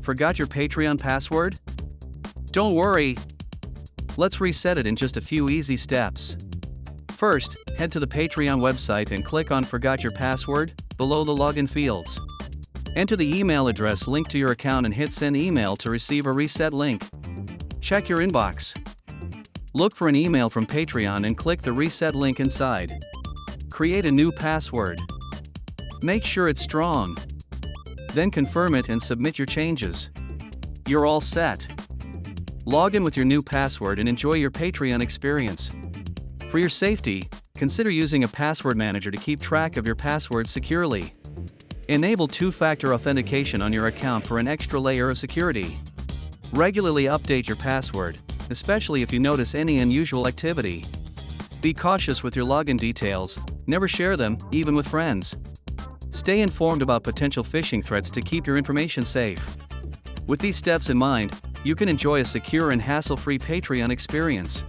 Forgot your Patreon password? Don't worry. Let's reset it in just a few easy steps. First, head to the Patreon website and click on Forgot Your Password below the login fields. Enter the email address linked to your account and hit Send Email to receive a reset link. Check your inbox. Look for an email from Patreon and click the reset link inside. Create a new password. Make sure it's strong. Then confirm it and submit your changes. You're all set. Log in with your new password and enjoy your Patreon experience. For your safety, consider using a password manager to keep track of your passwords securely. Enable two-factor authentication on your account for an extra layer of security. Regularly update your password, especially if you notice any unusual activity. Be cautious with your login details, never share them, even with friends. Stay informed about potential phishing threats to keep your information safe. With these steps in mind, you can enjoy a secure and hassle-free Patreon experience.